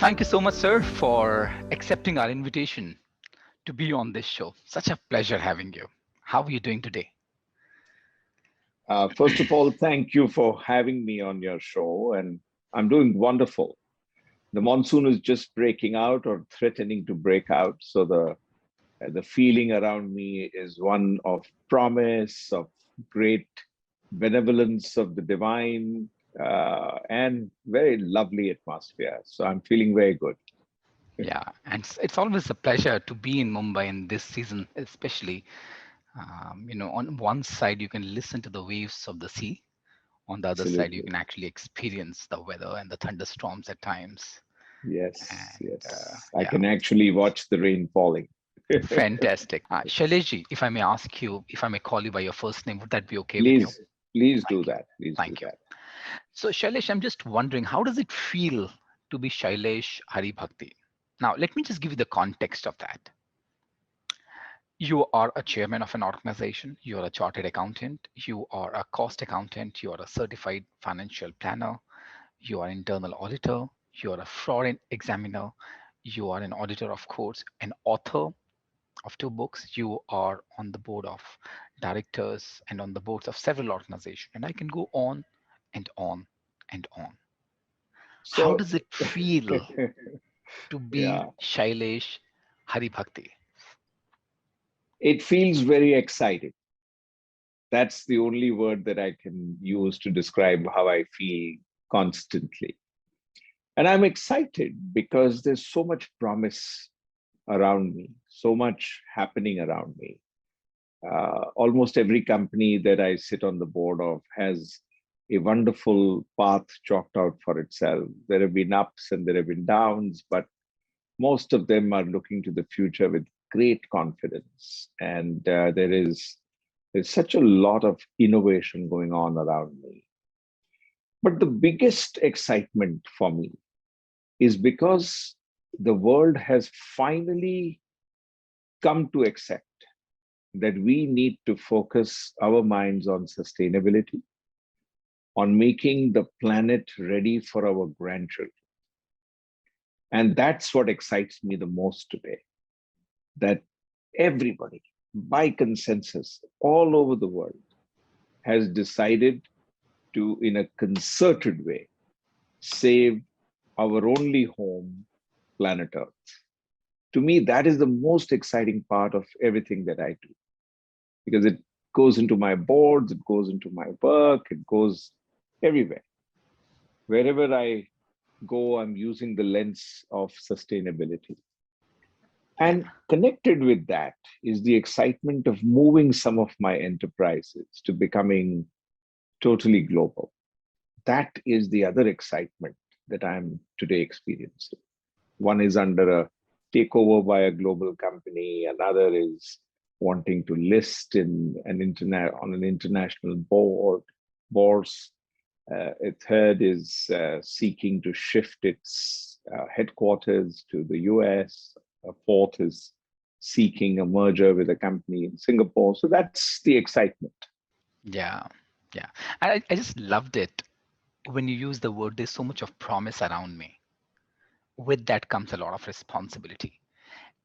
Thank you so much, sir, for accepting our invitation to be on this show. Such a pleasure having you. How are you doing today? First of all, thank you for having me on your show, and I'm doing wonderful. The monsoon is just breaking out or threatening to break out, so the feeling around me is one of promise, of great benevolence of the divine, and very lovely atmosphere. So I'm feeling very good. Yeah, and it's always a pleasure to be in Mumbai in this season, especially. On one side, you can listen to the waves of the sea. On the other side, you Absolutely. can actually experience the weather and the thunderstorms at times. Yes, And yes. I yeah, can actually watch the rain falling. fantastic. Shailesh, if I may ask you, if I may call you by your first name, would that be okay with you? Please, please do Thank you. that. Please do Thank you. that. So, Shailesh, I'm just wondering, how does it feel to be Shailesh Haribhakti? Now, let me just give you the context of that. You are a chairman of an organization, you are a chartered accountant, you are a cost accountant, you are a certified financial planner, you are an internal auditor, you are a fraud examiner, you are an auditor of course, an author of two books, you are on the board of directors and on the boards of several organizations. And I can go on and on and on. How So, does it feel to be yeah, Shailesh Haribhakti? it feels very exciting. That's the only word that I can use to describe how I feel constantly. And I'm excited because there's so much promise around me, so much happening around me. Almost every company that I sit on the board of has a wonderful path chalked out for itself. There have been ups and there have been downs, but most of them are looking to the future with great confidence. And there's such a lot of innovation going on around me. But the biggest excitement for me is because the world has finally come to accept that we need to focus our minds on sustainability, on making the planet ready for our grandchildren. And that's what excites me the most today, that everybody, by consensus, all over the world, has decided to, in a concerted way, save our only home, planet Earth. To me, that is the most exciting part of everything that I do, because it goes into my boards, it goes into my work, it goes everywhere. Wherever I go, I'm using the lens of sustainability. Yeah. And connected with that is the excitement of moving some of my enterprises to becoming totally global. That is the other excitement that I'm today experiencing. One is under a takeover by a global company, another is wanting to list in an internet on an international boards. A third is seeking to shift its headquarters to the US. A fourth is seeking a merger with a company in Singapore. So that's the excitement. Yeah. Yeah. I just loved it when you use the word, there's so much of promise around me. With that comes a lot of responsibility.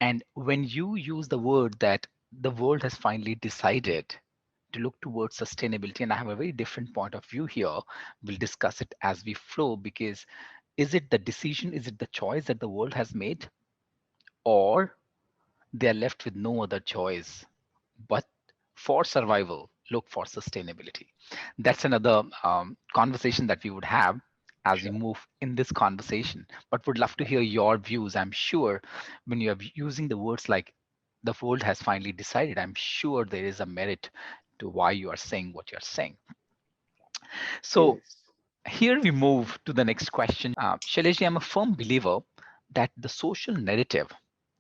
And when you use the word that the world has finally decided to look towards sustainability, and I have a very different point of view here, we'll discuss it as we flow, because is it the decision, is it the choice that the world has made, or they are left with no other choice but for survival, look for sustainability? That's another conversation that we would have as we Sure. move in this conversation. But would love to hear your views. I'm sure when you're using the words like the world has finally decided, I'm sure there is a merit to why you are saying what you're saying. So Yes. here we move to the next question. Shailesh, I'm a firm believer that the social narrative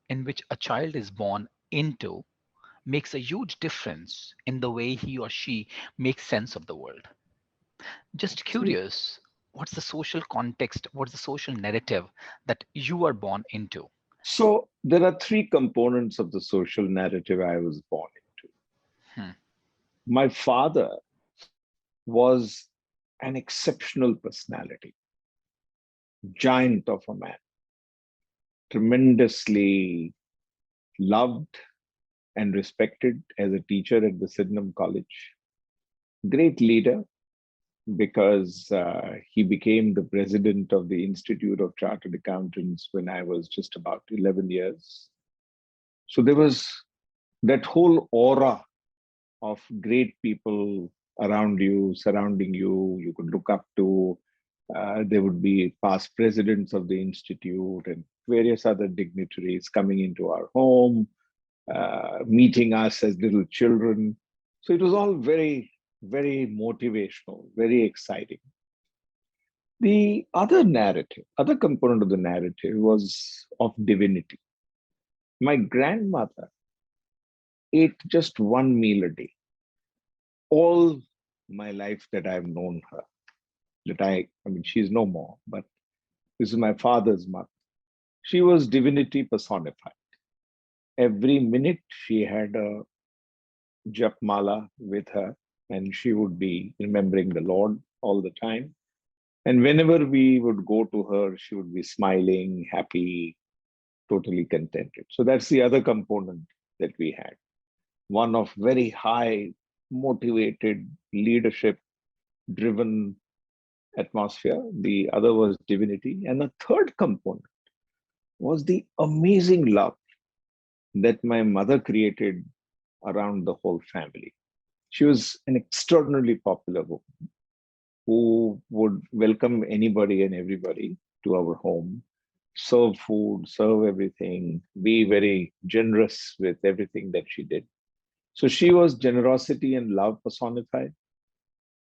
in which a child is born into makes a huge difference in the way he or she makes sense of the world. Just Absolutely. curious, what's the social context? What's the social narrative that you are born into? So there are three components of the social narrative I was born into. Hmm. My father was an exceptional personality, giant of a man. tremendously loved and respected as a teacher at the Sydenham College. Great leader because he became the president of the Institute of Chartered Accountants when I was just about 11 years. So there was that whole aura of great people around you, surrounding you, you could look up to. There would be past presidents of the institute and various other dignitaries coming into our home, meeting us as little children. So it was all very, very motivational, very exciting. The other narrative, other component of the narrative was of divinity. My grandmother ate just one meal a day. All my life that I've known her, I mean, she's no more, but this is my father's mother. She was divinity personified. Every minute she had a japmala with her, and she would be remembering the Lord all the time. And whenever we would go to her, she would be smiling, happy, totally contented. So that's the other component that we had. One of very high, motivated, leadership driven atmosphere. The other was divinity. And the third component was the amazing love that my mother created around the whole family. She was an extraordinarily popular woman who would welcome anybody and everybody to our home, serve food, serve everything, be very generous with everything that she did. So she was generosity and love personified.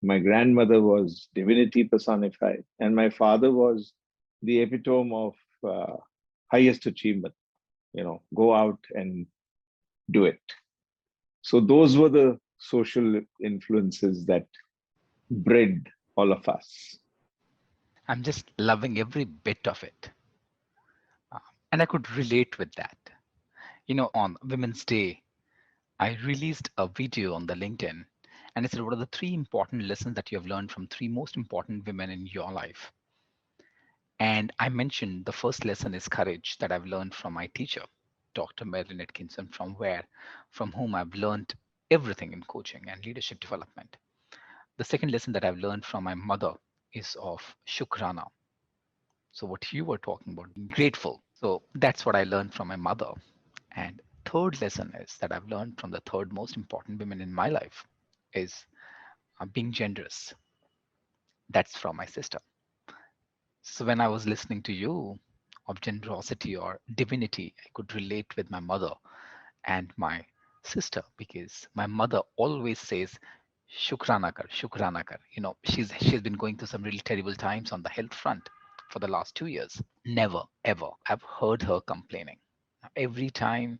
My grandmother was divinity personified, and my father was the epitome of highest achievement. Go out and do it. So those were the social influences that bred all of us. I'm just loving every bit of it. Uh, and I could relate with that. On Women's Day, I released a video on the LinkedIn and it said, what are the three important lessons that you have learned from three most important women in your life? And I mentioned the first lesson is courage that I've learned from my teacher, Dr. Marilyn Atkinson, from whom I've learned everything in coaching and leadership development. The second lesson that I've learned from my mother is of Shukrana. So what you were talking about, being grateful. So that's what I learned from my mother. And third lesson is that I've learned from the third most important women in my life is being generous. That's from my sister. So when I was listening to you of generosity or divinity, I could relate with my mother and my sister because my mother always says, Shukrana kar, Shukrana kar. She's been going through some really terrible times on the health front for the last 2 years. Never, ever, I've heard her complaining. Every time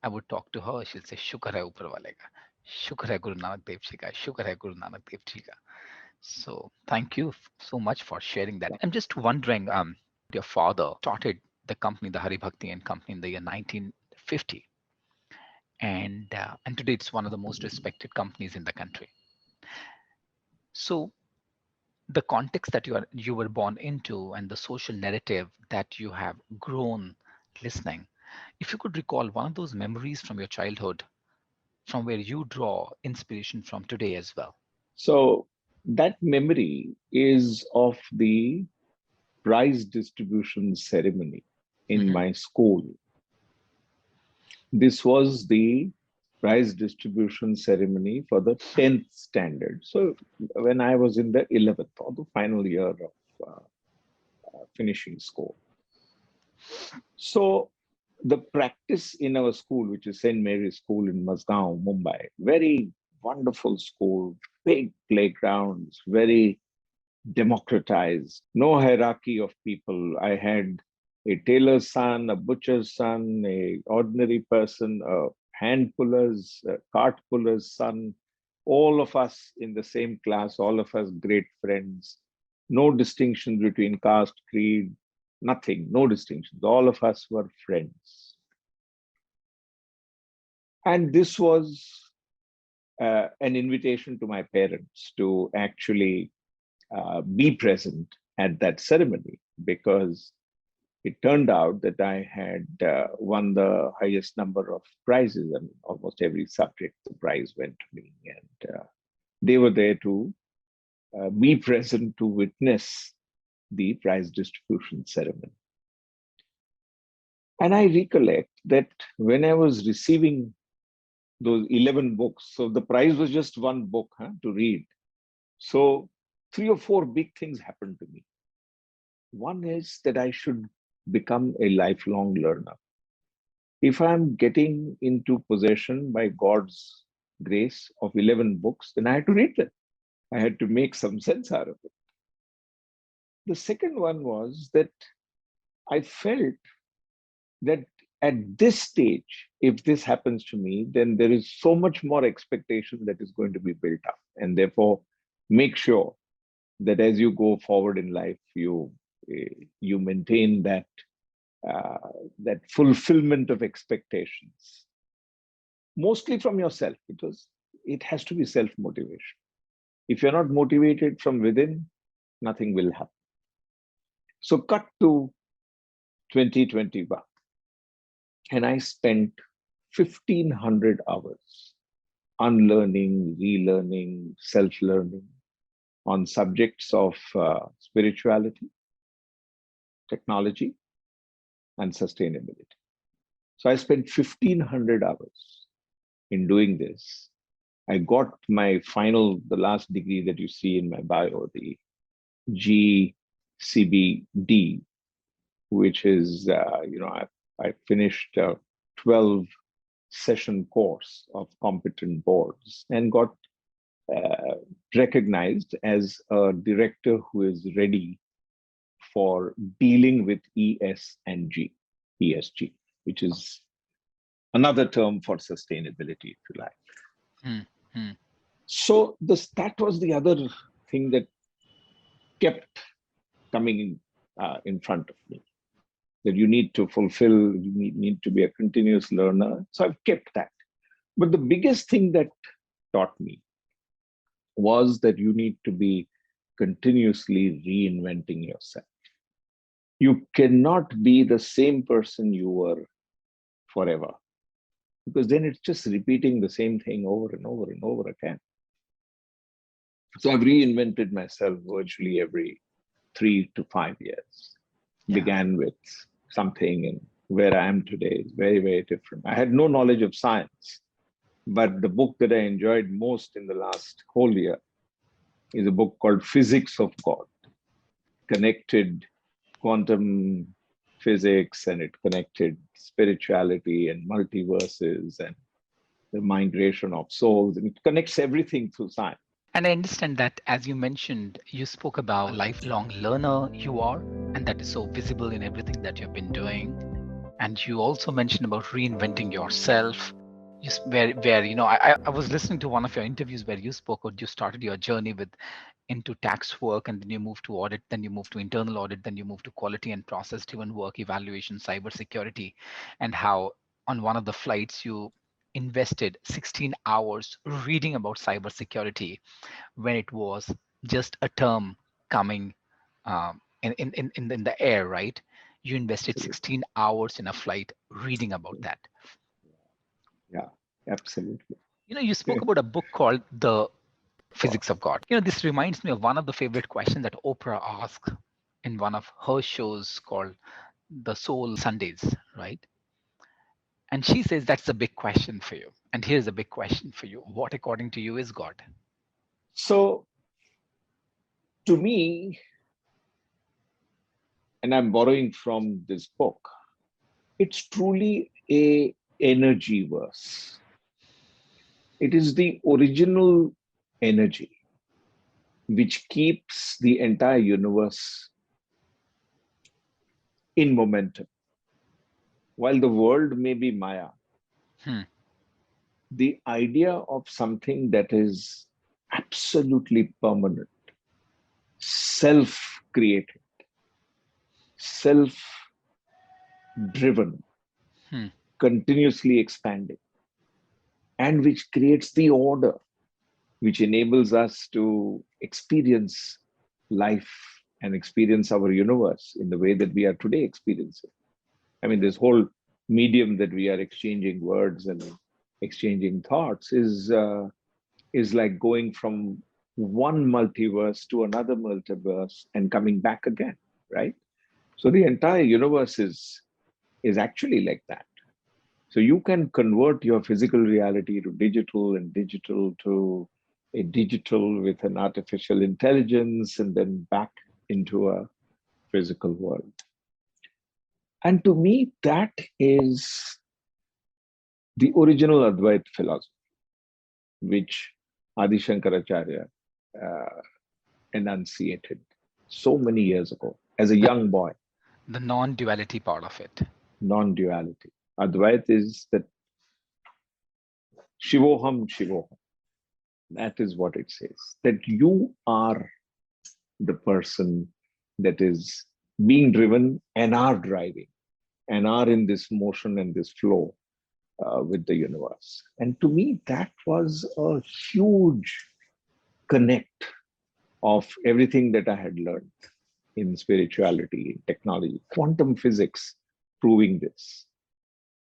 I would talk to her, she'll say, Shukar hai upar wale ka. Shukar hai Guru Nanak Dev Ji ka. Shukar hai Guru Nanak Dev Ji ka. So thank you so much for sharing that. I'm just wondering, your father started the company, the Haribhakti and Company, in the year 1950, and today it's one of the most respected companies in the country. So the context that you were born into and the social narrative that you have grown listening, if you could recall one of those memories from your childhood from where you draw inspiration from today as well. So that memory is of the prize distribution ceremony in Hmm. my school. This was the prize distribution ceremony for the 10th standard. So when I was in the 11th or the final year of finishing school. So the practice in our school, which is St. Mary's School in Mazgaon, Mumbai, very wonderful school, big playgrounds, very democratized, no hierarchy of people. I had a tailor's son, a butcher's son, a ordinary person, a hand puller's, a cart puller's son, all of us in the same class, all of us great friends, no distinctions between caste, creed, nothing, no distinctions. All of us were friends. And this was an invitation to my parents to actually be present at that ceremony because it turned out that I had won the highest number of prizes, and almost every subject the prize went to me. And they were there to be present to witness the prize distribution ceremony. And I recollect that when I was receiving those 11 books, so the prize was just one book to read. So 3 or 4 big things happened to me. One is that I should become a lifelong learner. If I'm getting into possession by God's grace of 11 books, then I had to read them. I had to make some sense out of it. The second one was that I felt that at this stage, if this happens to me, then there is so much more expectation that is going to be built up. And therefore, make sure that as you go forward in life, you maintain that that fulfillment of expectations, mostly from yourself, because it has to be self-motivation. If you're not motivated from within, nothing will happen. So cut to 2021, and I spent 1,500 hours unlearning, relearning, self-learning on subjects of spirituality, technology, and sustainability. So I spent 1,500 hours in doing this. I got my final, the last degree that you see in my bio, the GCBD, which is, I finished a 12 session course of competent boards and got recognized as a director who is ready for dealing with ESG, which is another term for sustainability, if you like. Hmm. So that was the other thing that kept coming in front of me, that you need to fulfill, you need to be a continuous learner. So I've kept that. But the biggest thing that taught me was that you need to be continuously reinventing yourself. You cannot be the same person you were forever, because then it's just repeating the same thing over and over and over again. So I've reinvented myself virtually every 3 to 5 years. Yeah. Began with something, and where I am today is very, very different. I had no knowledge of science, but the book that I enjoyed most in the last whole year is a book called Physics of God. Connected quantum physics, and it connected spirituality and multiverses and the migration of souls, and it connects everything through science. And I understand that, as you mentioned, you spoke about lifelong learner you are, and that is so visible in everything that you've been doing. And you also mentioned about reinventing yourself. I was listening to one of your interviews where you spoke about you started your journey with into tax work, and then you moved to audit, then you moved to internal audit, then you moved to quality and process driven work, evaluation, cybersecurity, and how on one of the flights you invested 16 hours reading about cybersecurity when it was just a term coming in the air, right? You invested Absolutely. 16 hours in a flight reading about that. Yeah, absolutely. You spoke about a book called The God. Physics of God. This reminds me of one of the favorite questions that Oprah asked in one of her shows called The Soul Sundays, right? And she says that's a big question for you. And here's a big question for you. What, according to you, is God? So to me, and I'm borrowing from this book, it's truly a energy verse. It is the original energy which keeps the entire universe in momentum. While the world may be Maya, Hmm. the idea of something that is absolutely permanent, self created, self driven, Hmm. continuously expanding, and which creates the order which enables us to experience life and experience our universe in the way that we are today experiencing. I mean, this whole medium that we are exchanging words and exchanging thoughts is like going from one multiverse to another multiverse and coming back again, right? So the entire universe is actually like that. So you can convert your physical reality to digital and digital to a digital with an artificial intelligence and then back into a physical world. And to me, that is the original Advaita philosophy, which Adi Shankaracharya uh, enunciated so many years ago as a The young boy. the non-duality part of it. Non-duality. Advaita is that Shivoham Shivoham. That is what it says. That you are the person that is being driven and are driving and are in this motion and this flow with the universe. And to me, that was a huge connect of everything that I had learned in spirituality, in technology, quantum physics proving this.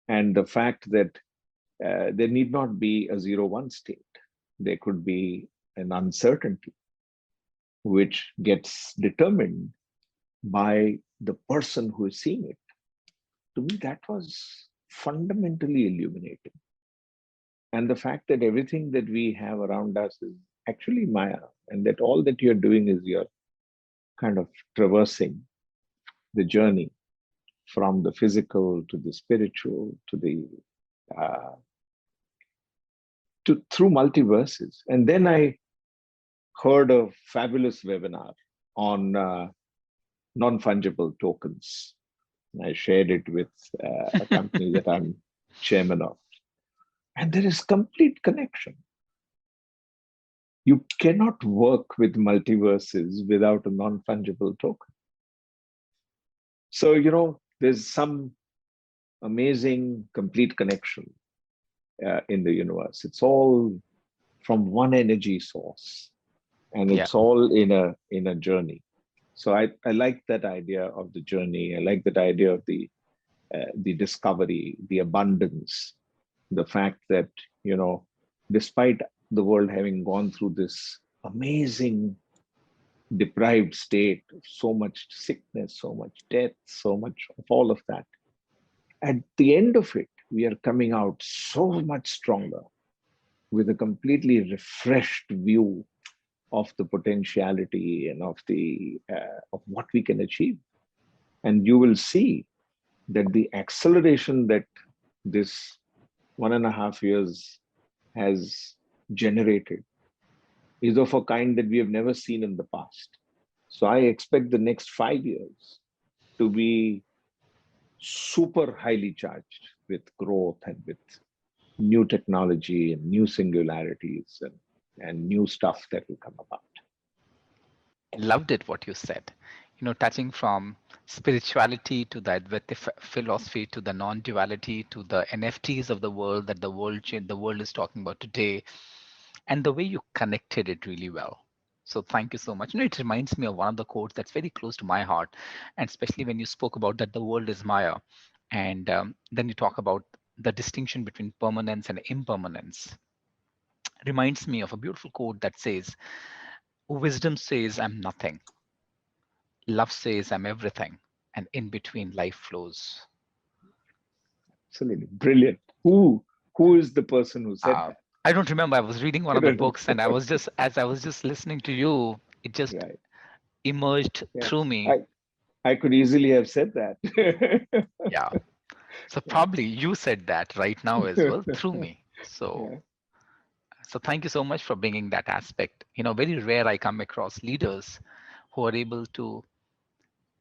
And the fact that there need not be a 0-1 state. There could be an uncertainty which gets determined by the person who is seeing it. To me, that was fundamentally illuminating. And the fact that everything that we have around us is actually Maya, and that all that you're doing is you're kind of traversing the journey from the physical to the spiritual to the uh, to through multiverses. And then I heard a fabulous webinar on non-fungible tokens. I shared it with a company that I'm chairman of. And there is complete connection. You cannot work with multiverses without a non-fungible token. So, there's some amazing complete connection in the universe. It's all from one energy source, and Yeah, it's all in a journey. So I like that idea of the journey. I like that idea of the discovery, the abundance, the fact that despite the world having gone through this amazing deprived state of so much sickness, so much death, so much of all of that, at the end of it, we are coming out so much stronger with a completely refreshed view of the potentiality and of what we can achieve. And you will see that the acceleration that this 1.5 years has generated is of a kind that we have never seen in the past. So I expect the next 5 years to be super highly charged with growth and with new technology and new singularities and new stuff that will come about. I loved it what you said. Touching from spirituality to the Advaita philosophy to the non-duality to the NFTs of the world that the world is talking about today, and the way you connected it really well. So thank you so much. It reminds me of one of the quotes that's very close to my heart, and especially when you spoke about that the world is Maya, and then you talk about the distinction between permanence and impermanence. Reminds me of a beautiful quote that says, "Wisdom says I'm nothing, love says I'm everything, and in between life flows." Absolutely brilliant. Who is the person who said Uh, that? I don't remember. I was reading one I of the don't know. books, and as I was just listening to you, it just Right. emerged Yeah. through me. I could easily have said that. Yeah. So Yeah. probably you said that right now as well through me. So Yeah. thank you so much for bringing that aspect. Very rare I come across leaders who are able to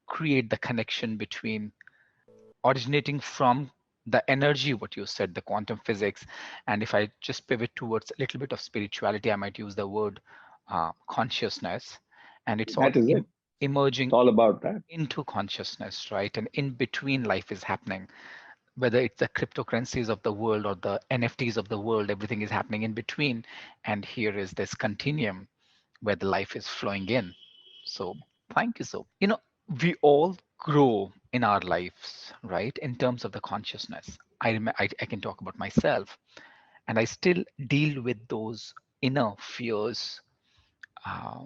create the connection between originating from the energy, what you said, the quantum physics. And if I just pivot towards a little bit of spirituality, I might use the word consciousness. And it's all That is it. It's emerging all about that. into consciousness, right? And in between life is happening, whether it's the cryptocurrencies of the world or the NFTs of the world, everything is happening in between. And here is this continuum where the life is flowing in. So Thank you so. We all grow in our lives, right? In terms of the consciousness. I can talk about myself, and I still deal with those inner fears, uh,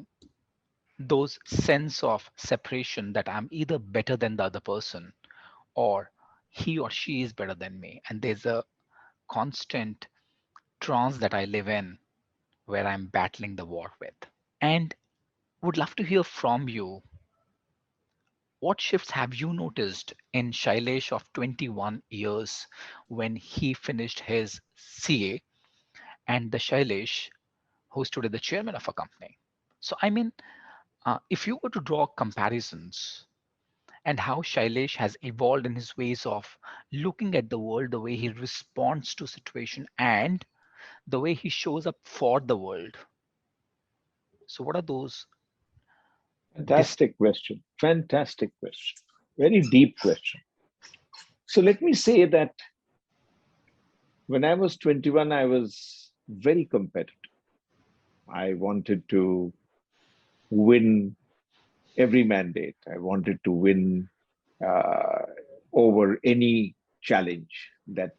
those sense of separation that I'm either better than the other person or he or she is better than me. And there's a constant trance that I live in where I'm battling the war with. And would love to hear from you. What shifts have you noticed in Shailesh of 21 years when he finished his CA and the Shailesh who stood as the chairman of a company? So, I mean, if you were to draw comparisons and how Shailesh has evolved in his ways of looking at the world, the way he responds to situation, and the way he shows up for the world. So, what are those? Dis- Fantastic question. Fantastic question. Very deep question. So let me say that when I was 21, I was very competitive. I wanted to win every mandate. I wanted to win uh, over any challenge that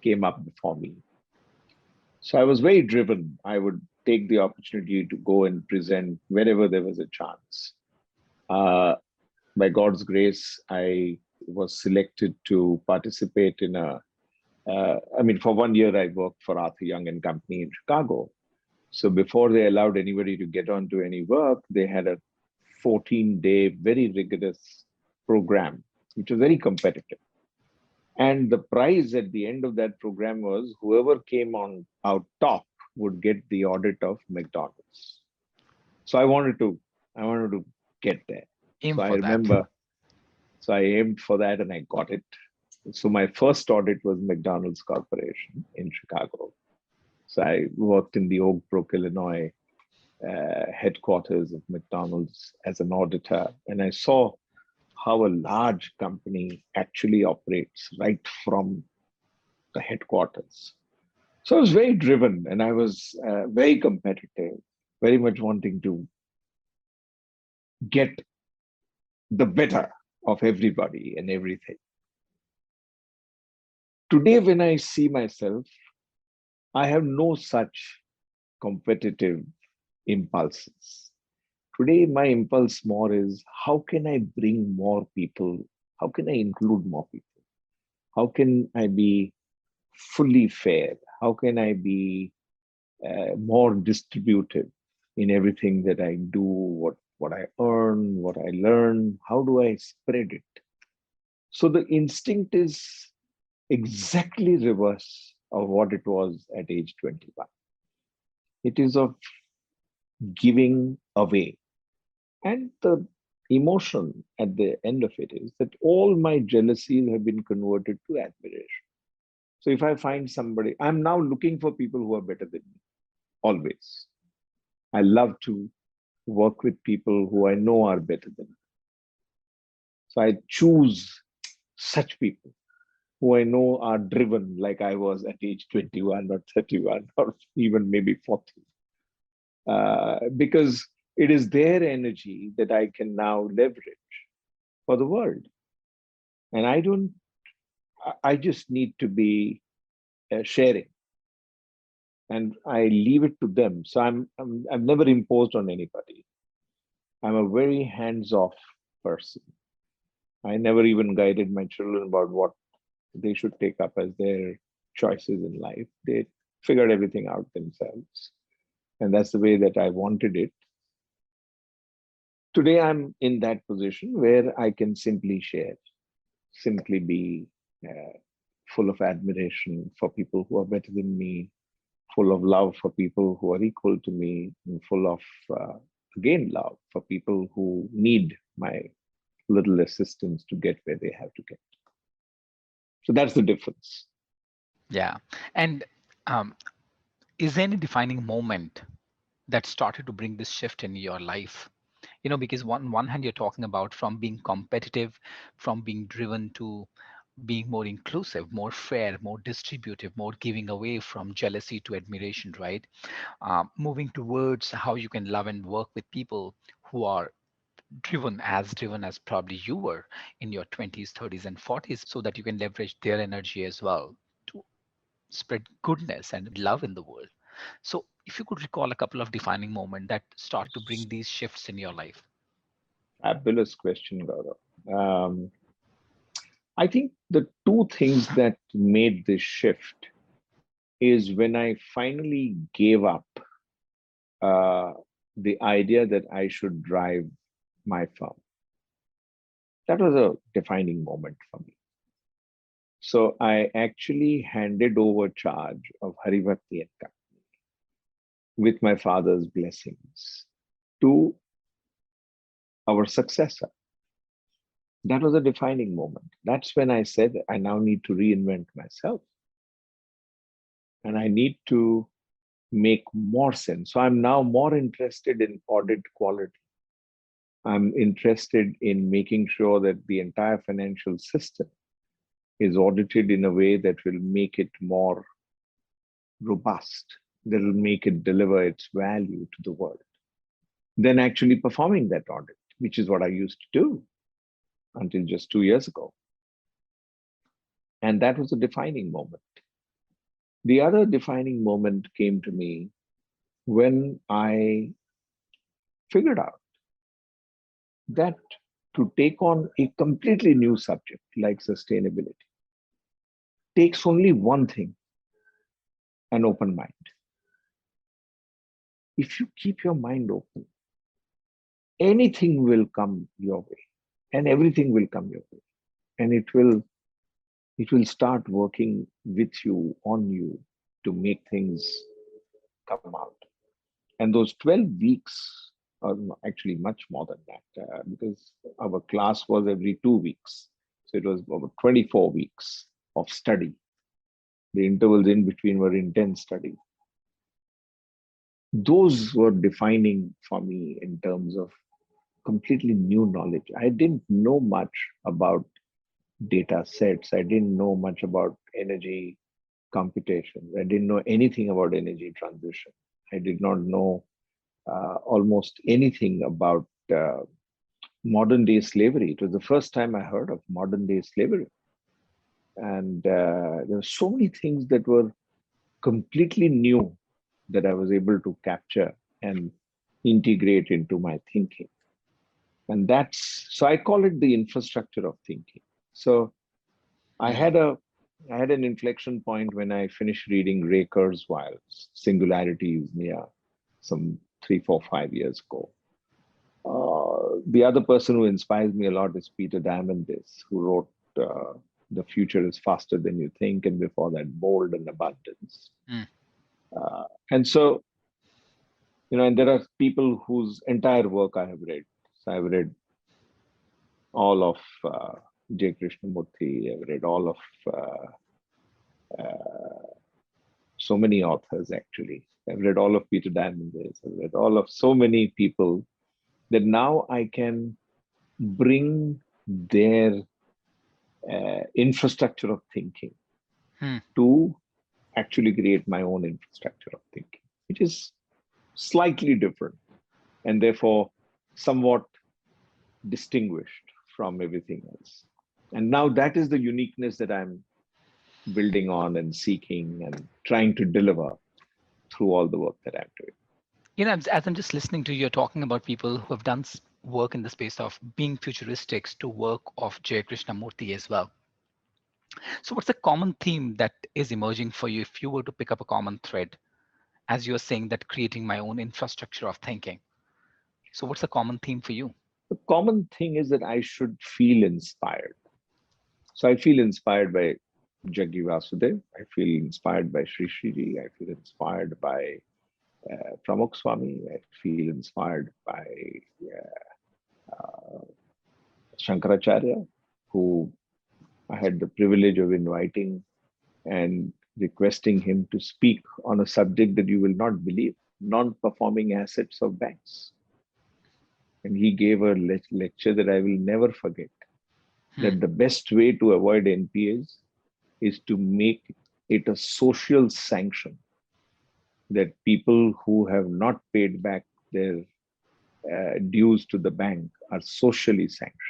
came up before me. So I was very driven. I would take the opportunity to go and present wherever there was a chance. Uh, by God's grace, I was selected to participate in for 1 year, I worked for Arthur Young and Company in Chicago. So before they allowed anybody to get onto any work, they had a 14-day, very rigorous program, which was very competitive. And the prize at the end of that program was whoever came on out top would get the audit of McDonald's. So I wanted to get there. Aim So I for that. remember, so I aimed for that and I got it. So my first audit was McDonald's Corporation in Chicago. So I worked in the Oak Brook, Illinois headquarters of McDonald's as an auditor, and I saw how a large company actually operates right from the headquarters. So I was very driven and I was very competitive, very much wanting to get the better of everybody and everything. Today, when I see myself, I have no such competitive impulses. Today, my impulse more is how can I bring more people? How can I include more people? How can I be fully fair? How can I be more distributive in everything that I do, what I earn, what I learn? How do I spread it? So the instinct is exactly reverse of what it was at age 21. It is of giving away. And the emotion at the end of it is that all my jealousies have been converted to admiration. So if I find somebody, I'm now looking for people who are better than me, always. I love to work with people who I know are better than me. So I choose such people who I know are driven like I was at age 21 or 31 or even maybe 40. Because it is their energy that I can now leverage for the world. And I just need to be sharing and I leave it to them. So I've never imposed on anybody. I'm a very hands off person. I never even guided my children about what they should take up as their choices in life. They figured everything out themselves. And that's the way that I wanted it. Today, I'm in that position where I can simply share, simply be full of admiration for people who are better than me, full of love for people who are equal to me, and full of, again, love for people who need my little assistance to get where they have to get. So that's the difference. Yeah. And um, is there any defining moment that started to bring this shift in your life? Because one hand you're talking about from being competitive, from being driven to being more inclusive, more fair, more distributive, more giving away from jealousy to admiration, right? Moving towards how you can love and work with people who are driven as probably you were in your 20s, 30s, and 40s, so that you can leverage their energy as well to spread goodness and love in the world. So, if you could recall a couple of defining moments that start to bring these shifts in your life. Fabulous question, Gaurav. I think the two things that made this shift is when I finally gave up uh, the idea that I should drive my firm. That was a defining moment for me. So I actually handed over charge of Haribhakti and Company with my father's blessings to our successor. That was a defining moment. That's when I said, I now need to reinvent myself and I need to make more sense. So I'm now more interested in audit quality. I'm interested in making sure that the entire financial system is audited in a way that will make it more robust, that will make it deliver its value to the world, than actually performing that audit, which is what I used to do until just 2 years ago. And that was a defining moment. The other defining moment came to me when I figured out that to take on a completely new subject like sustainability takes only one thing: an open mind. If you keep your mind open, anything will come your way and everything will come your way. And it will start working with you, on you, to make things come out. And those 12 weeks, or actually much more than that, because our class was every 2 weeks. So it was over 24 weeks of study. The intervals in between were intense study. Those were defining for me in terms of completely new knowledge. I didn't know much about data sets. I didn't know much about energy computation. I didn't know anything about energy transition. I did not know almost anything about modern day slavery. It was the first time I heard of modern day slavery. And there were so many things that were completely new that I was able to capture and integrate into my thinking. And that's, so I call it the infrastructure of thinking. So I Hmm. had a I had an inflection point when I finished reading Ray Kurzweil's Singularities near some 3, 4, 5 years ago. The other person who inspires me a lot is Peter Diamandis, who wrote The Future is Faster Than You Think, and before that, Bold and Abundance. Hmm. And so, and there are people whose entire work I have read. So I've read all of J. Krishnamurti, I've read all of so many authors actually. I've read all of Peter Diamandis, I've read all of so many people that now I can bring their infrastructure of thinking Hmm. to actually create my own infrastructure of thinking, which is slightly different and therefore somewhat distinguished from everything else. And now that is the uniqueness that I'm building on and seeking and trying to deliver through all the work that I'm doing. As I'm just listening to you, you're talking about people who have done work in the space of being futuristics to work of J. Krishnamurti as well. So, what's the common theme that is emerging for you if you were to pick up a common thread, as you're saying that creating my own infrastructure of thinking? So, what's the common theme for you? The common thing is that I should feel inspired. So I feel inspired by Jaggi Vasudev. I feel inspired by Sri Sriji. I feel inspired by Pramukh Swami. I feel inspired by uh, Shankaracharya, who I had the privilege of inviting and requesting him to speak on a subject that you will not believe: non-performing assets of banks. And he gave a lecture that I will never forget, Hmm. that the best way to avoid NPAs is to make it a social sanction, that people who have not paid back their dues to the bank are socially sanctioned.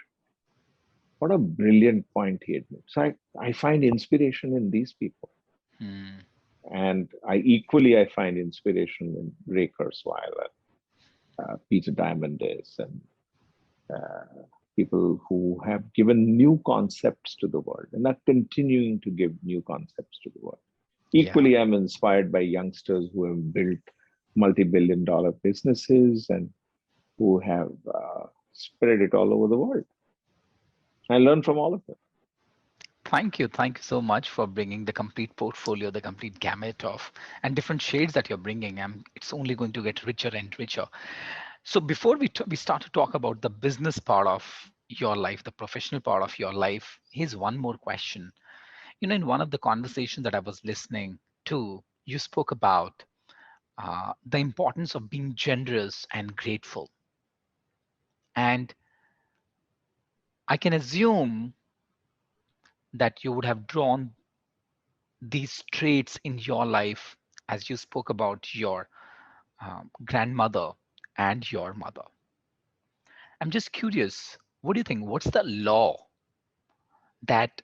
What a brilliant point he had made. So I find inspiration in these people. Hmm. And I find inspiration in Ray Kurzweil, Peter Diamandis, and people who have given new concepts to the world and are continuing to give new concepts to the world. Yeah. Equally, I'm inspired by youngsters who have built multi-billion dollar businesses and who have spread it all over the world. I learn from all of them. Thank you. Thank you so much for bringing the complete portfolio, the complete gamut of and different shades that you're bringing. And it's only going to get richer and richer. So before we start to talk about the business part of your life, the professional part of your life, here's one more question. In one of the conversations that I was listening to, you spoke about the importance of being generous and grateful. And I can assume that you would have drawn these traits in your life as you spoke about your grandmother and your mother. I'm just curious, what do you think? What's the law that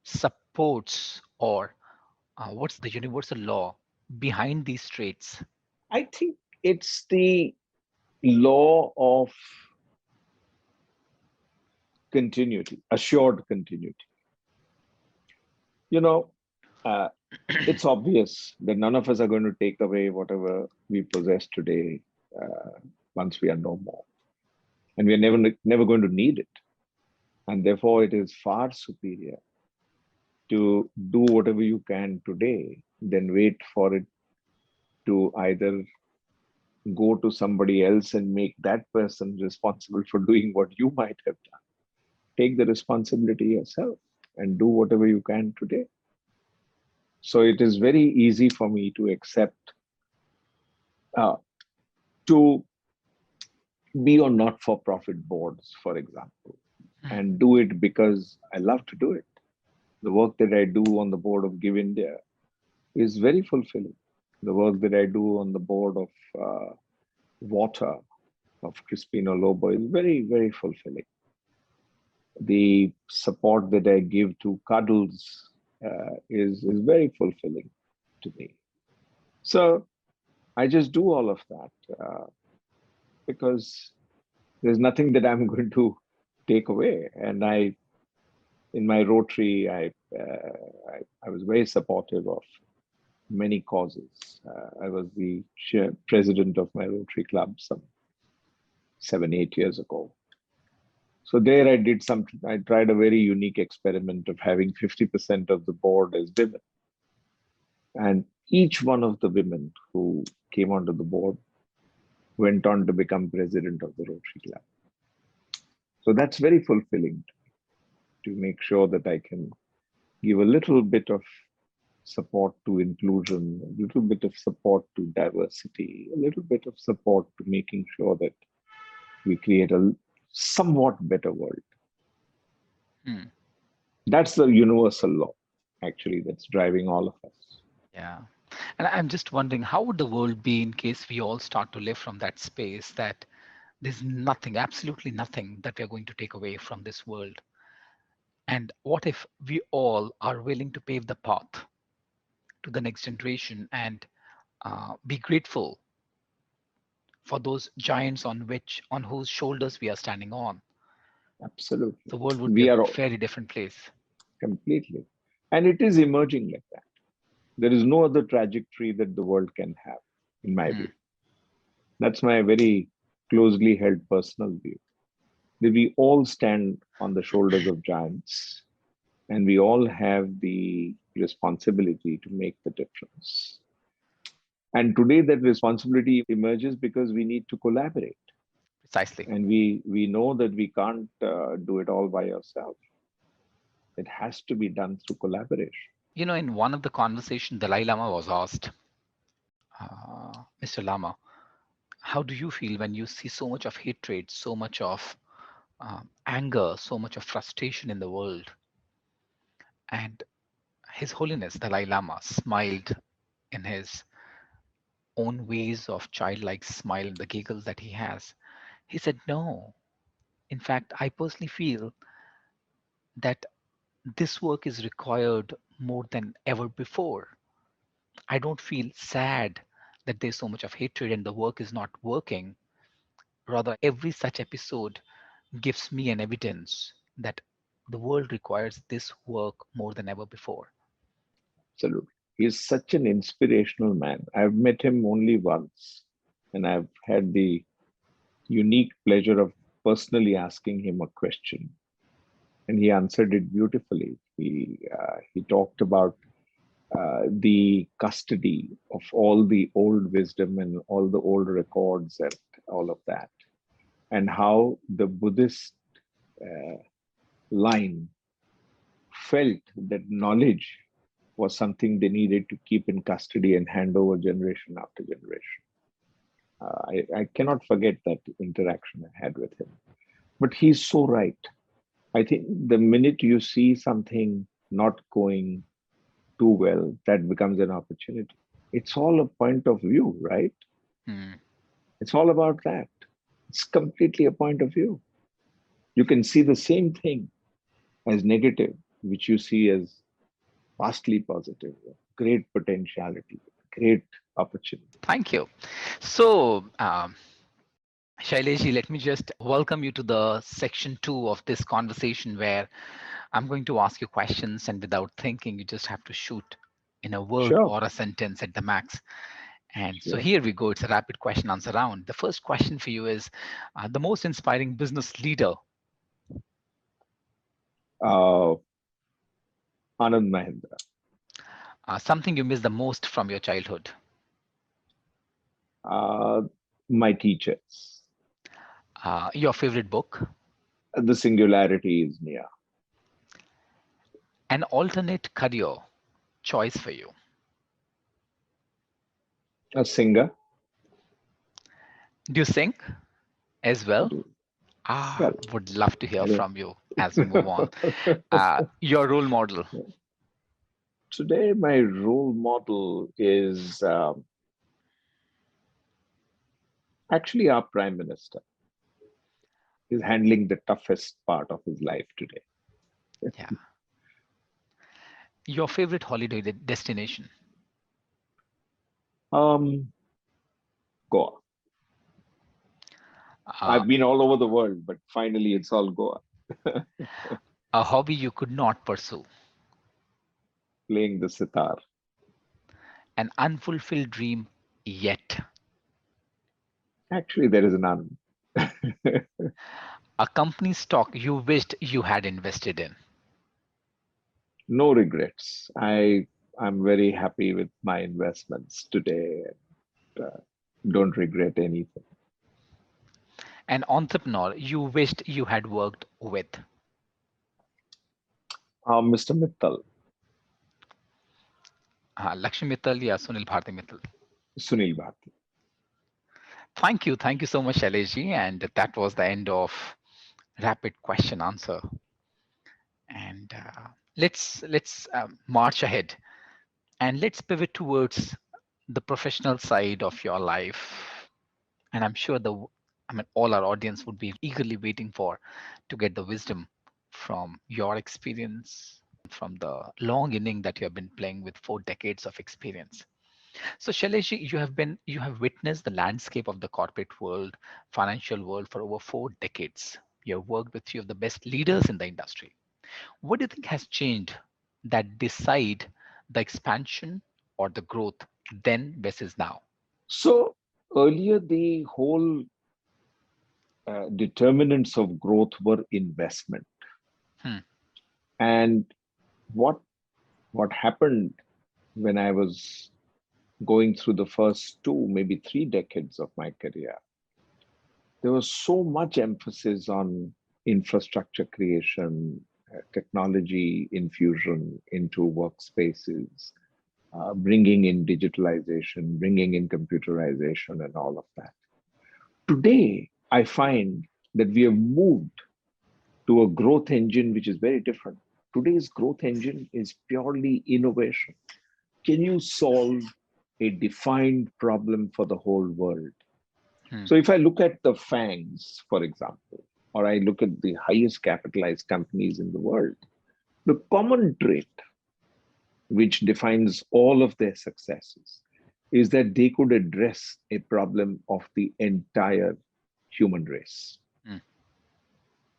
supports, or what's the universal law behind these traits? I think it's the law of continuity, assured continuity. You know, uh, it's obvious that none of us are going to take away whatever we possess today uh, once we are no more, and we are never going to need it. And therefore, it is far superior to do whatever you can today than wait for it to either go to somebody else and make that person responsible for doing what you might have done. Take the responsibility yourself and do whatever you can today. So it is very easy for me to accept, uh, to be on not for profit boards, for example, Hmm. and do it because I love to do it. The work that I do on the board of Give India is very fulfilling. The work that I do on the board of Water, of Crispino Lobo, is very, very fulfilling. The support that I give to Cuddles is very fulfilling to me. So I just do all of that because there's nothing that I'm going to take away. And in my Rotary, I was very supportive of many causes. I was the president of my Rotary Club some 7, 8 years ago. So there I did something. I tried a very unique experiment of having 50% of the board as women. And each one of the women who came onto the board went on to become president of the Rotary Club. So that's very fulfilling to make sure that I can give a little bit of support to inclusion, a little bit of support to diversity, a little bit of support to making sure that we create a somewhat better world. Hmm. That's the universal law, actually, that's driving all of us. Yeah. And I'm just wondering, how would the world be in case we all start to live from that space that there's nothing, absolutely nothing that we are going to take away from this world? And what if we all are willing to pave the path to the next generation and be grateful for those giants on whose shoulders we are standing on? Absolutely. The world would be We a are very different place. completely. And it is emerging like that. There is no other trajectory that the world can have, in my Hmm. view. That's my very closely held personal view. That we all stand on the shoulders of giants and we all have the responsibility to make the difference. And today that responsibility emerges because we need to collaborate. Precisely. And we know that we can't do it all by ourselves. It has to be done through collaboration. In one of the conversations, Dalai Lama was asked, Mr. Lama, how do you feel when you see so much of hatred, so much of anger, so much of frustration in the world? And His Holiness Dalai Lama smiled in his own ways of childlike smile and the giggles that he has. He said, no. In fact, I personally feel that this work is required more than ever before. I don't feel sad that there's so much of hatred and the work is not working. Rather, every such episode gives me an evidence that the world requires this work more than ever before. Absolutely. He's such an inspirational man. I've met him only once, and I've had the unique pleasure of personally asking him a question, and he answered it beautifully. He talked about the custody of all the old wisdom and all the old records and all of that, and how the Buddhist uh, line felt that knowledge was something they needed to keep in custody and hand over generation after generation. I cannot forget that interaction I had with him. But he's so right. I think the minute you see something not going too well, that becomes an opportunity. It's all a point of view, right? Hmm. It's all about that. It's completely a point of view. You can see the same thing as negative, which you see as vastly positive, great potentiality, great opportunity. Thank you. So, Shailesh, let me just welcome you to the section two of this conversation where I'm going to ask you questions, and without thinking, you just have to shoot in a word Sure, or a sentence at the max. And so sure. here we go. It's a rapid question answer round. The first question for you is the most inspiring business leader, Uh, Anand Mahindra, something you miss the most from your childhood, uh, my teachers. your favorite book, The singularity is near. an alternate career choice for you. A singer. Do you sing as I well? do. Ah, Well, would love to hear I don't. from you as we move on. Your role model. Today, my role model is actually our Prime Minister. He's handling the toughest part of his life today. Yeah. Your favorite holiday destination. Um, Goa. Uh, I've been all over the world, but finally it's all Goa. a hobby you could not pursue. Playing the sitar. An unfulfilled dream yet. Actually, there is none. A company stock you wished you had invested in. No regrets. I'm very happy with my investments today. And, don't regret anything. An entrepreneur you wished you had worked with. Mr. Mittal, Lakshmi Mittal, yeah, Sunil Bharti Mittal. Sunil Bharti. Thank you. Thank you so much, Shailesh. And that was the end of rapid question answer. And let's march ahead and let's pivot towards the professional side of your life. And I'm sure all our audience would be eagerly waiting for to get the wisdom from your experience, from the long inning that you have been playing with 4 decades of experience. So Shailesh, you have witnessed the landscape of the corporate world, financial world for over 4 decades. You have worked with few of the best leaders in the industry. What do you think has changed that decide the expansion or the growth then versus now? So earlier, the whole determinants of growth were investment. Hmm. And what what happened when I was going through the first two, maybe 3 decades of my career, there was so much emphasis on infrastructure creation, technology infusion into workspaces, bringing in digitalization, bringing in computerization, and all of that. Today, I find that we have moved to a growth engine which is very different. Today's growth engine is purely innovation. Can you solve a defined problem for the whole world? Hmm. So if I look at the FANGs, for example, or I look at the highest capitalized companies in the world, the common trait which defines all of their successes is that they could address a problem of the entire human race. Hmm.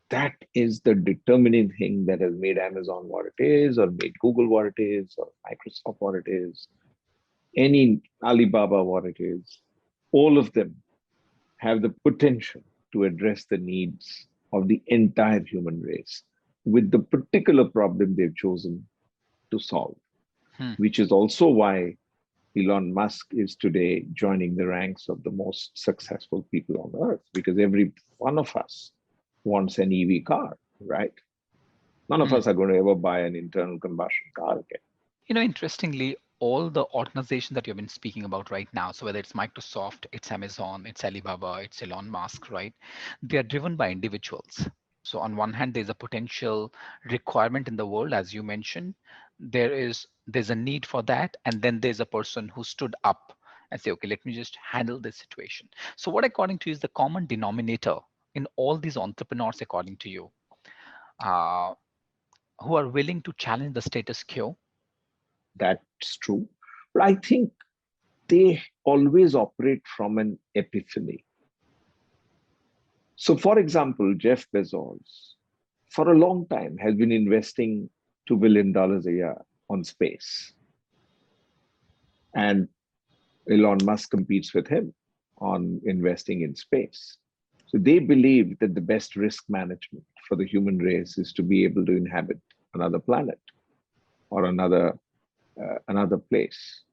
That is the determining thing that has made Amazon what it is, or made Google what it is, or Microsoft what it is, any Alibaba what it is. All of them have the potential to address the needs of the entire human race with the particular problem they've chosen to solve, Hmm. which is also why Elon Musk is today joining the ranks of the most successful people on earth, because every one of us wants an EV car, right? None of Hmm. us are going to ever buy an internal combustion car again. Interestingly, all the organizations that you've been speaking about right now, so whether it's Microsoft, it's Amazon, it's Alibaba, it's Elon Musk, right? They are driven by individuals. So on one hand, there's a potential requirement in the world, as you mentioned. There's a need for that, and then there's a person who stood up and say, okay, let me just handle this situation. So what, according to you, is the common denominator in all these entrepreneurs, according to you, uh, who are willing to challenge the status quo? That's true. But I think they always operate from an epiphany. So, for example, Jeff Bezos, for a long time, has been investing $2 billion a year on space. And Elon Musk competes with him on investing in space. So they believe that the best risk management for the human race is to be able to inhabit another planet or another place.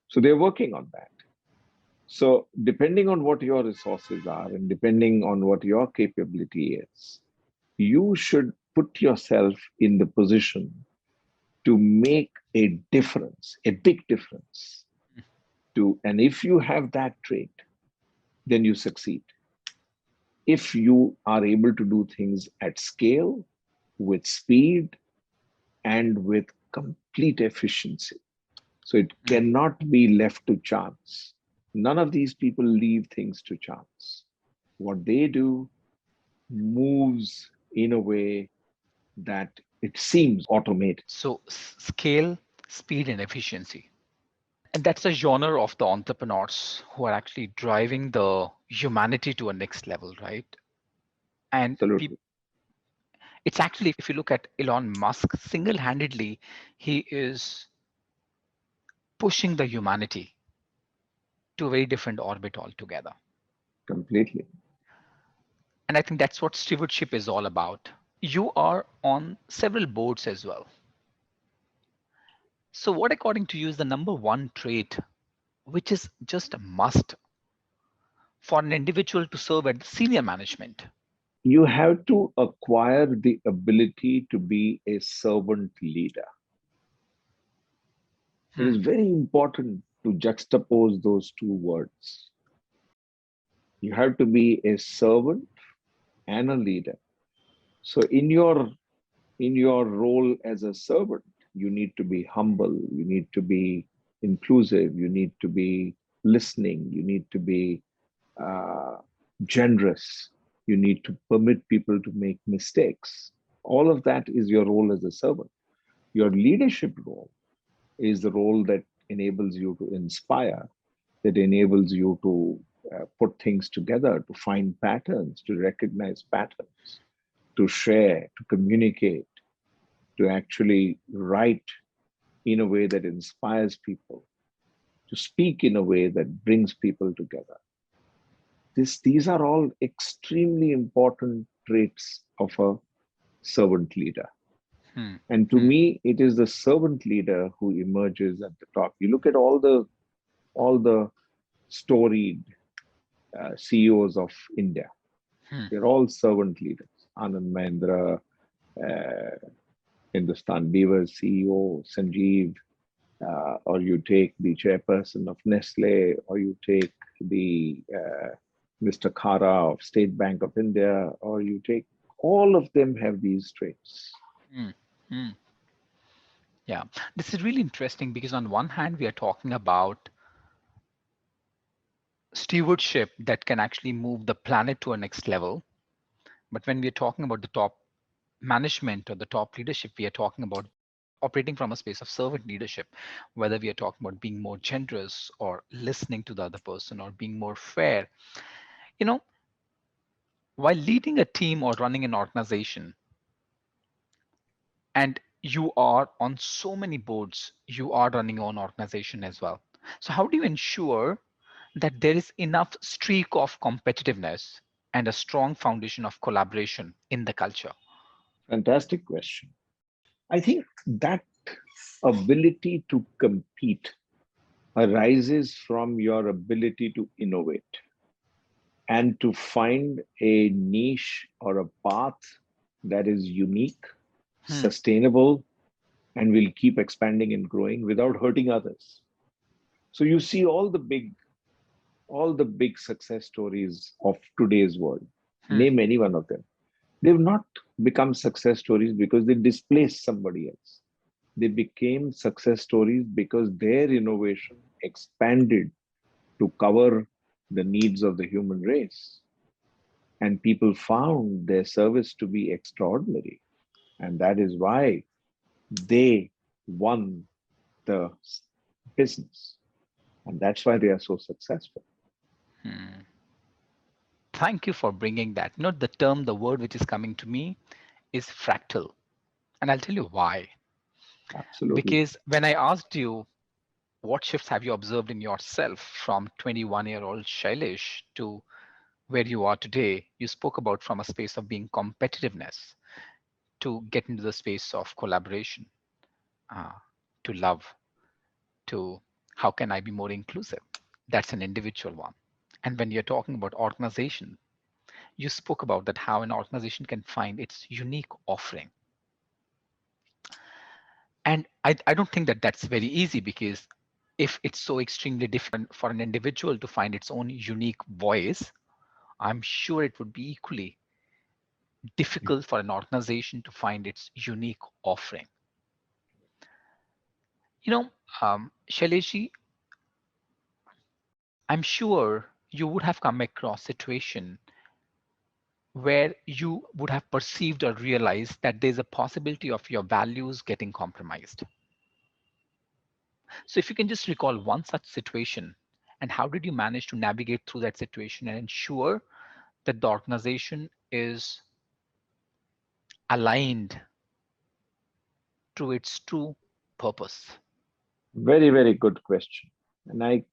So they're working on that. So depending on what your resources are and depending on what your capability is, you should put yourself in the position to make a difference, a big difference. And if you have that trait, then you succeed. If you are able to do things at scale, with speed, and with complete efficiency. So it Mm. cannot be left to chance. None of these people leave things to chance. What they do moves in a way that it seems automated. So scale, speed, and efficiency. And that's a genre of the entrepreneurs who are actually driving the humanity to a next level, right? And Absolutely. it's actually, if you look at Elon Musk, single-handedly, he is pushing the humanity to a very different orbit altogether. Completely. And I think that's what stewardship is all about. You are on several boards as well. So, what, according to you, is the number one trait which is just a must for an individual to serve at the senior management? You have to acquire the ability to be a servant leader. It Hmm. is very important to juxtapose those two words. You have to be a servant and a leader. So in your role as a servant, you need to be humble, you need to be inclusive, you need to be listening, you need to be uh, generous, you need to permit people to make mistakes. All of that is your role as a servant. Your leadership role is the role that enables you to inspire, that enables you to put things together, to find patterns, to recognize patterns, to share, to communicate, to actually write in a way that inspires people, to speak in a way that brings people together. These are all extremely important traits of a servant leader. Hmm. And to Hmm. me, it is the servant leader who emerges at the top. You look at all the storied CEOs of India. Hmm. They're all servant leaders. Anand Mahindra, uh, Hindustan Beaver's CEO, Sanjeev, or you take the chairperson of Nestle, or you take the Mr. Khara of State Bank of India, or you take all of them have these traits. Hmm. Hmm. Yeah, this is really interesting because on one hand, we are talking about stewardship that can actually move the planet to a next level. But when we are talking about the top management or the top leadership, we are talking about operating from a space of servant leadership, whether we are talking about being more generous or listening to the other person or being more fair. You know, while leading a team or running an organization, and you are on so many boards, you are running your own organization as well. So, how do you ensure that there is enough streak of competitiveness and a strong foundation of collaboration in the culture? Fantastic question. I think that ability to compete arises from your ability to innovate and to find a niche or a path that is unique, Hmm. sustainable, and will keep expanding and growing without hurting others. So you see all the big success stories of today's world. Hmm. Name any one of them. They've not become success stories because they displaced somebody else. They became success stories because their innovation expanded to cover the needs of the human race. And people found their service to be extraordinary. And that is why they won the business. And that's why they are so successful. Hmm. Thank you for bringing that. Not the term, the word which is coming to me is fractal. And I'll tell you why. Absolutely. Because when I asked you, what shifts have you observed in yourself from 21-year-old Shailesh to where you are today, you spoke about from a space of being competitiveness to get into the space of collaboration, uh, to love, to how can I be more inclusive? That's an individual one. And when you're talking about organization, you spoke about that how an organization can find its unique offering. And I don't think that that's very easy because if it's so extremely different for an individual to find its own unique voice, I'm sure it would be equally difficult for an organization to find its unique offering. You know, Shaileshi, I'm sure you would have come across situation where you would have perceived or realized that there's a possibility of your values getting compromised. So if you can just recall one such situation, and how did you manage to navigate through that situation and ensure that the organization is aligned to its true purpose? Very, very good question. And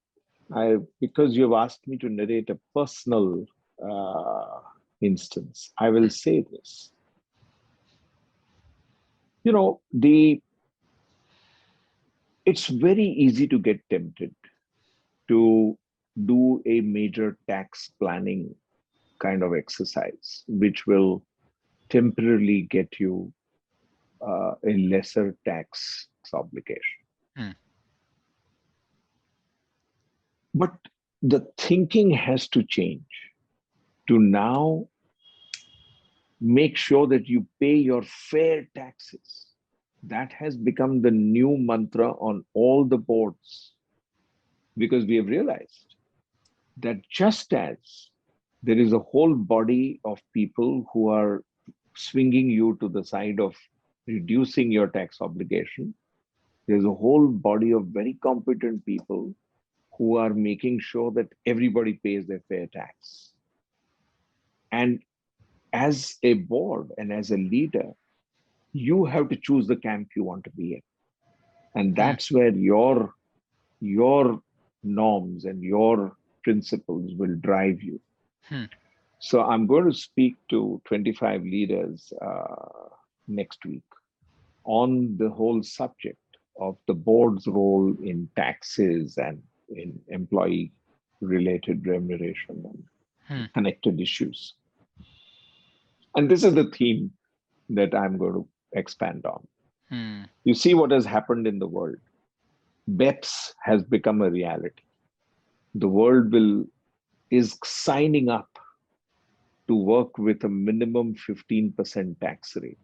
because you've asked me to narrate a personal uh, instance, I will say this. It's very easy to get tempted to do a major tax planning kind of exercise, which will temporarily get you a lesser tax obligation. Hmm. But the thinking has to change to now make sure that you pay your fair taxes. That has become the new mantra on all the boards because we have realized that just as there is a whole body of people who are swinging you to the side of reducing your tax obligation, there's a whole body of very competent people who are making sure that everybody pays their fair tax. And as a board and as a leader, you have to choose the camp you want to be in. And Hmm. that's where your norms and your principles will drive you. Hmm. So I'm going to speak to 25 leaders next week on the whole subject of the board's role in taxes and in employee related remuneration and Hmm. connected issues. And this is the theme that I'm going to expand on. Hmm. You see what has happened in the world. BEPS has become a reality. The world will is signing up to work with a minimum 15% tax rate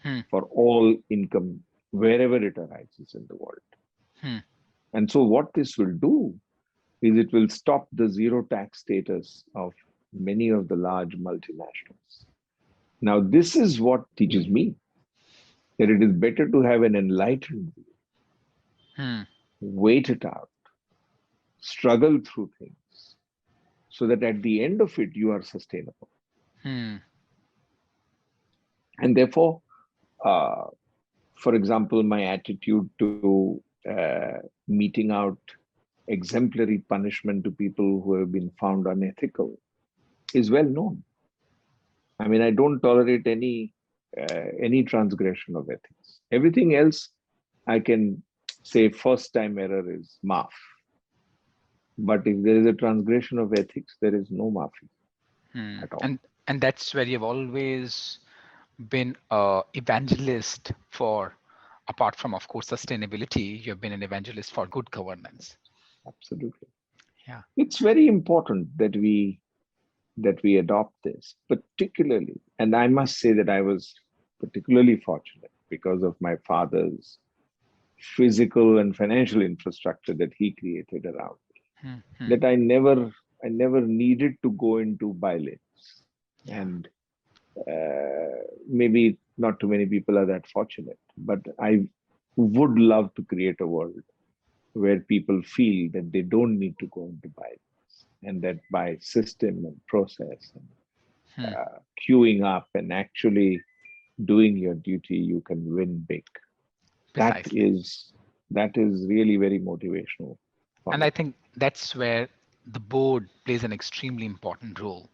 Hmm. for all income wherever it arises in the world. Hmm. And so what this will do is it will stop the zero tax status of many of the large multinationals. Now, this is what teaches me that it is better to have an enlightened view, Hmm. wait it out, struggle through things, so that at the end of it, you are sustainable. Hmm. And therefore, uh, for example, my attitude to meting out exemplary punishment to people who have been found unethical is well known. I mean, I don't tolerate any transgression of ethics. Everything else, I can say first time error is maaf. But if there is a transgression of ethics, there is no maafi Hmm. at all. And that's where you've always been a evangelist for, apart from of course sustainability, you've been an evangelist for good governance. Absolutely. Yeah. It's very important that we adopt this, particularly, and I must say that I was particularly fortunate because of my father's physical and financial infrastructure that he created around me, Hmm. Hmm. that I never needed to go into bylanes. Yeah. And maybe not too many people are that fortunate, but I would love to create a world where people feel that they don't need to go into bylanes, and that by system and process and Hmm. queuing up and actually doing your duty, you can win big. That Precisely. is that is really very motivational for And I me. think that's where the board plays an extremely important role.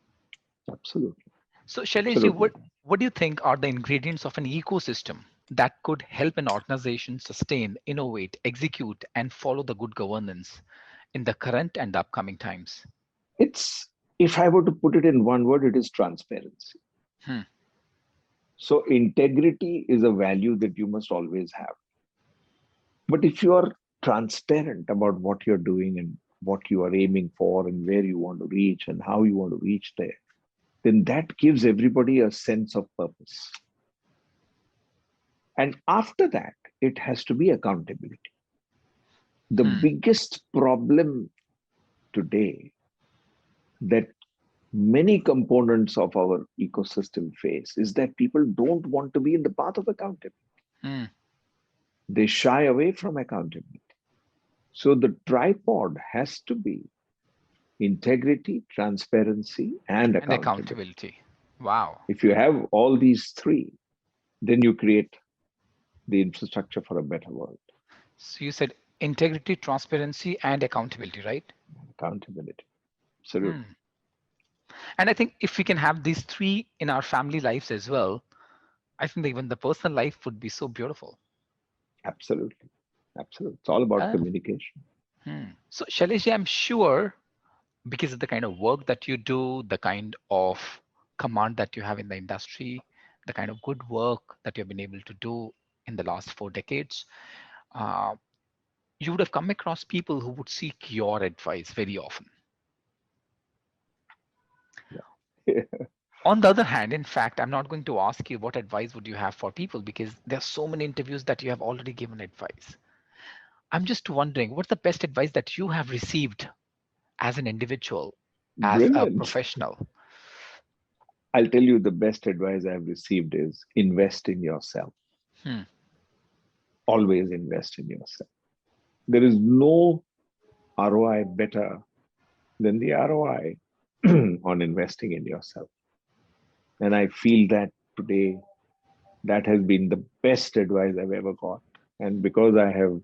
Absolutely, So Shailesh, absolutely. what do you think are the ingredients of an ecosystem that could help an organization sustain, innovate, execute, and follow the good governance in the current and the upcoming times? It's If I were to put it in one word, it is transparency. Hmm. So integrity is a value that you must always have. But if you are transparent about what you're doing and what you are aiming for and where you want to reach and how you want to reach there, then that gives everybody a sense of purpose. And after that, it has to be accountability. The Hmm. biggest problem today that many components of our ecosystem face is that people don't want to be in the path of accountability. Hmm. They shy away from accountability. So the tripod has to be integrity, transparency, and And accountability. accountability. Wow. If you have all these three, then you create the infrastructure for a better world. So you said integrity, transparency, and accountability, right? Accountability. Hmm. Absolutely. And I think if we can have these three in our family lives as well, I think that even the personal life would be so beautiful. Absolutely. Absolutely. It's all about Uh, communication. So, Shailesh, I'm sure because of the kind of work that you do, the kind of command that you have in the industry, the kind of good work that you've been able to do in the last 4 decades, uh, you would have come across people who would seek your advice very often. Yeah. On the other hand, in fact, I'm not going to ask you what advice would you have for people because there are so many interviews that you have already given advice. I'm just wondering what's the best advice that you have received as an individual, as a Brilliant. professional? I'll tell you the best advice I've received is invest in yourself. Hmm. Always invest in yourself. There is no ROI better than the ROI on investing in yourself. And I feel that today that has been the best advice I've ever got. And because I have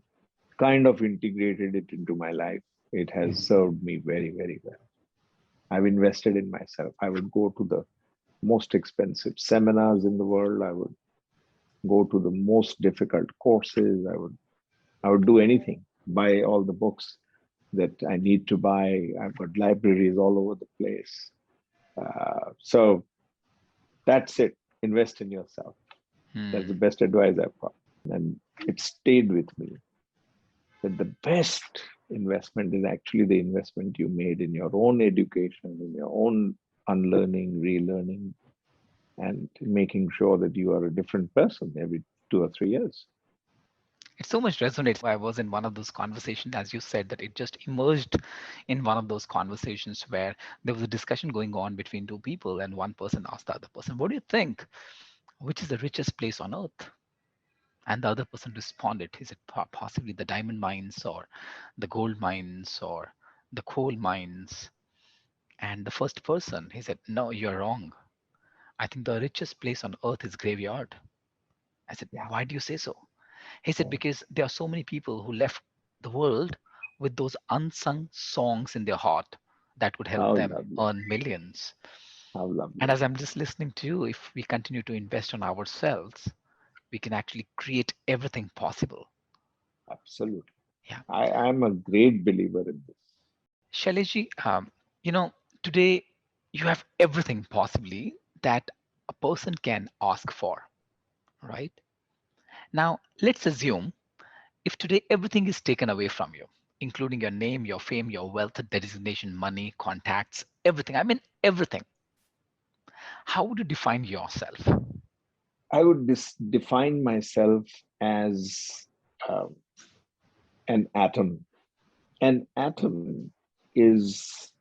kind of integrated it into my life, it has served me very, very well. I've invested in myself. I would go to the most expensive seminars in the world. I would go to the most difficult courses. I would do anything, buy all the books that I need to buy. I've got libraries all over the place. So that's it. Invest in yourself. That's Hmm. the best advice I've got. And it stayed with me that the best investment is actually the investment you made in your own education, in your own unlearning, relearning, and making sure that you are a different person every 2 or 3 years. It so much resonates. I was in one of those conversations, as you said, that it just emerged in one of those conversations where there was a discussion going on between two people, and one person asked the other person, "What do you think? Which is the richest place on earth?" And the other person responded, "Is it possibly the diamond mines or the gold mines or the coal mines?" And the first person, he said, "No, you're wrong. I think the richest place on earth is graveyard." I said, Yeah. "Why do you say so?" He said, Oh, "Because there are so many people who left the world with those unsung songs in their heart that would help how them lovely. earn millions." How And lovely. as I'm just listening to you, if we continue to invest on ourselves, we can actually create everything possible. Absolutely. Yeah. I'm a great believer in this. Shailesh, you know, today you have everything possibly that a person can ask for, right? Now, let's assume if today everything is taken away from you, including your name, your fame, your wealth, designation, money, contacts, everything, I mean, everything, how would you define yourself? I would define myself as um, an atom. An atom is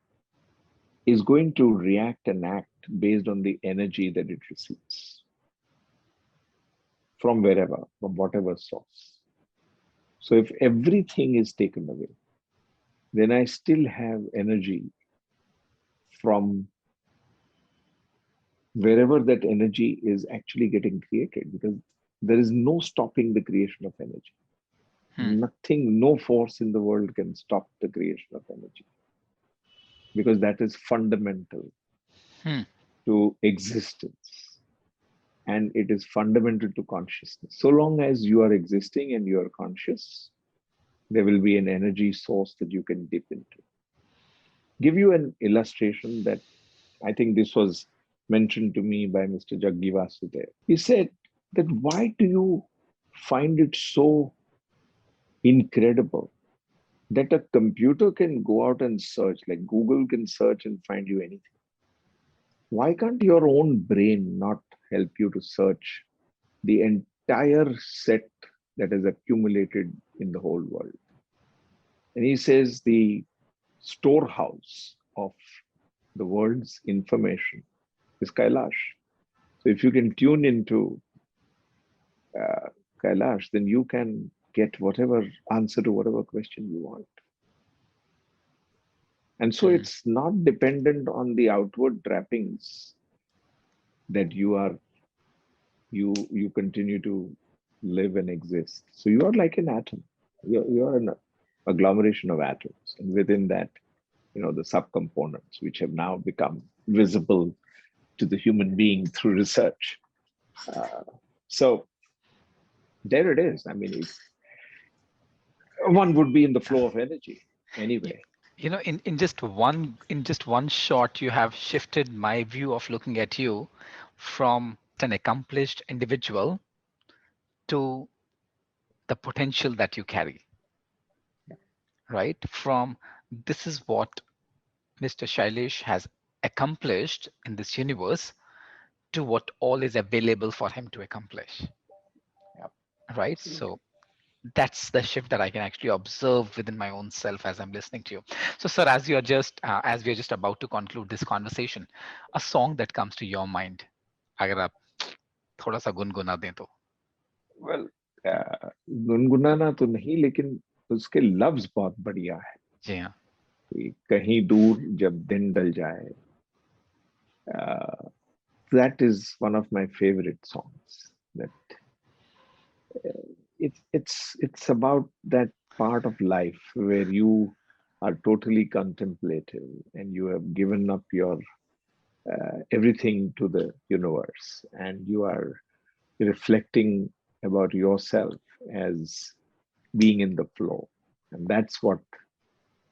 is going to react and act based on the energy that it receives from wherever, from whatever source. So if everything is taken away, then I still have energy from wherever that energy is actually getting created, because there is no stopping the creation of energy. Hmm, Nothing, no force in the world can stop the creation of energy, because that is fundamental hmm, to existence, and it is fundamental to consciousness. So long as you are existing and you are conscious, there will be an energy source that you can dip into. Give you an illustration that I think this was mentioned to me by Mr. Jaggi Vasudev. He said that why do you find it so incredible that a computer can go out and search, like Google can search and find you anything? Why can't your own brain not help you to search the entire set that is accumulated in the whole world? And he says the storehouse of the world's information is Kailash. So if you can tune into uh, Kailash, then you can get whatever answer to whatever question you want. And so hmm, it's not dependent on the outward trappings that you continue to live and exist. So you are like an atom. You're an agglomeration of atoms, and within that, the subcomponents, which have now become visible to the human being through research. Uh, so there it is. I mean, one would be in the flow of energy you, anyway. in just one shot, you have shifted my view of looking at you from an accomplished individual to the potential that you carry, right? From this is what Mr. Shailesh has accomplished in this universe to what all is available for him to accomplish, Yeah, right? absolutely. So that's the shift that I can actually observe within my own self as I'm listening to you. So, sir, as we are just about to conclude this conversation, a song that comes to your mind, अगर आप थोड़ा सा गुनगुना दें तो. Well गुनगुनाना तो नहीं, लेकिन उसके लफ्ज बहुत बढ़िया है जी हाँ. कि कहीं दूर जब दिन ढल जाए. That is one of my favorite songs. That it's about that part of life where you are totally contemplative and you have given up your everything to the universe, and you are reflecting about yourself as being in the flow. And that's what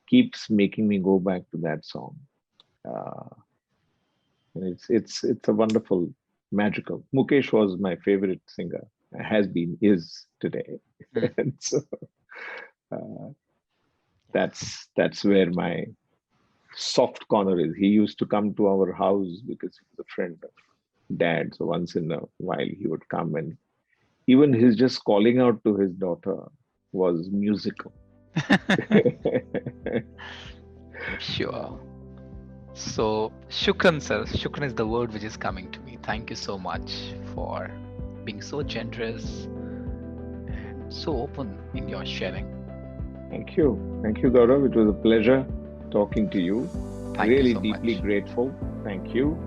keeps making me go back to that song. Uh, and it's a wonderful, magical. Mukesh was my favorite singer, has been, is today. Hmm. And so uh, that's where my soft corner is. He used to come to our house because he was a friend of dad. So once in a while he would come, and even he's just calling out to his daughter. was musical. Sure. So, shukran, sir. Shukran is the word which is coming to me. Thank you so much for being so generous and so open in your sharing. Thank you. Thank you, Gaurav. It was a pleasure talking to you. Thank you Really so deeply much. grateful. Thank you.